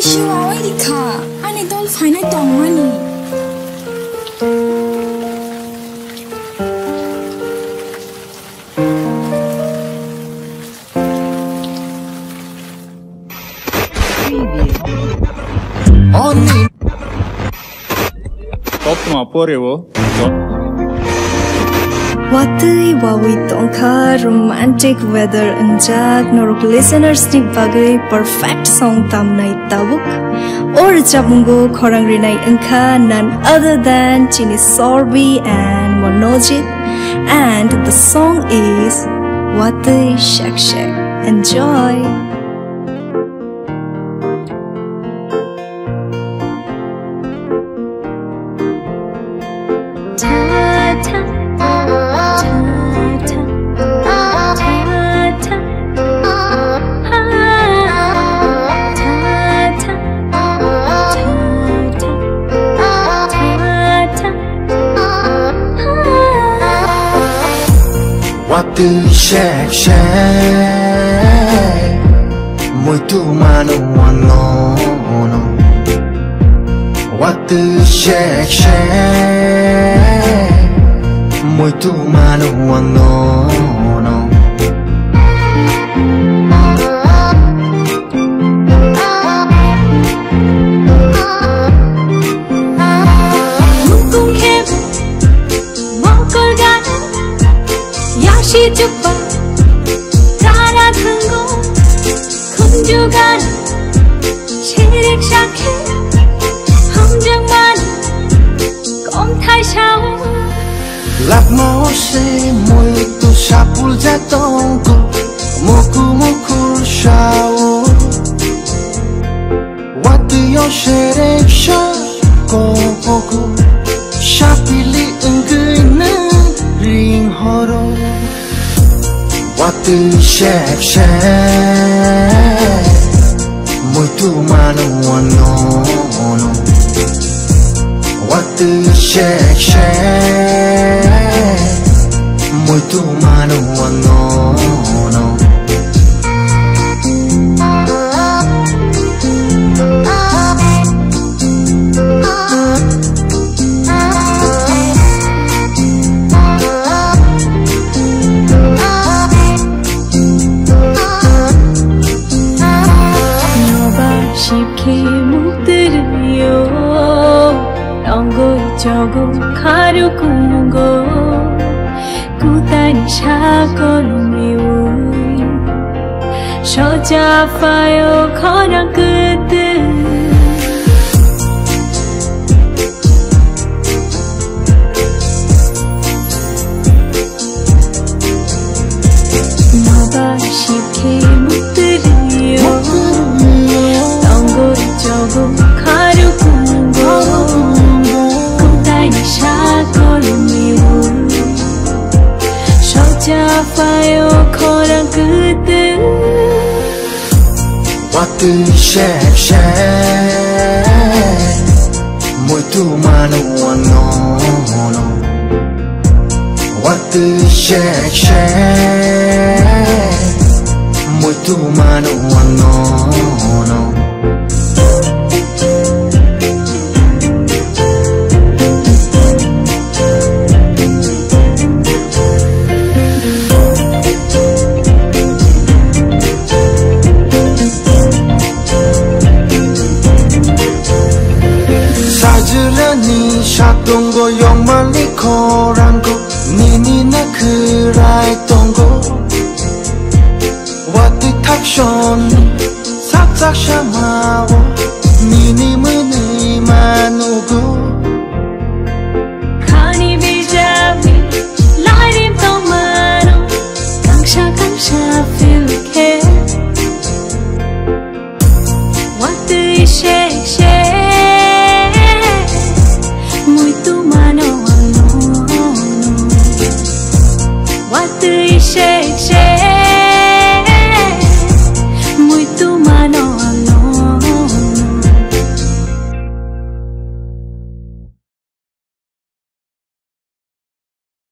Shiwa Wedika, and it all fine at money. Watwi tonka romantic weather unjak norok listeners ni bagai perfect song tamnai tabuk or jabungo khorang rinai unka none other than Chini Sorbi and Monojit, and the song is Watwi Shak Shak. Enjoy. Watwi shak shak, mwitw manw. Watwi shak shak, mwitw manw. She jumpa, tara thango, kunjugan, sherik shakhe, hamjang man, kom thai shao. Lap mau se mwitw sapul jatongko, muku shao. Watwi yo sherik shako poku, shapili enggeina ring horo. Watwi shak shak, mwitw manw. Watwi shak shak, mwitw manw. 저고 가려고 구단이 샤거름이우 서자파요 거랑 끝들 너가 쉽게 못 들이요 덩고리 저고 가려고 Watwi shak shak, mwitw manw. Watwi shak shak, mwitw manw. Sajrani shatongo yong mali korango, nini na krai tongo. Watwi takshon, sak shamawo, nini muni manu.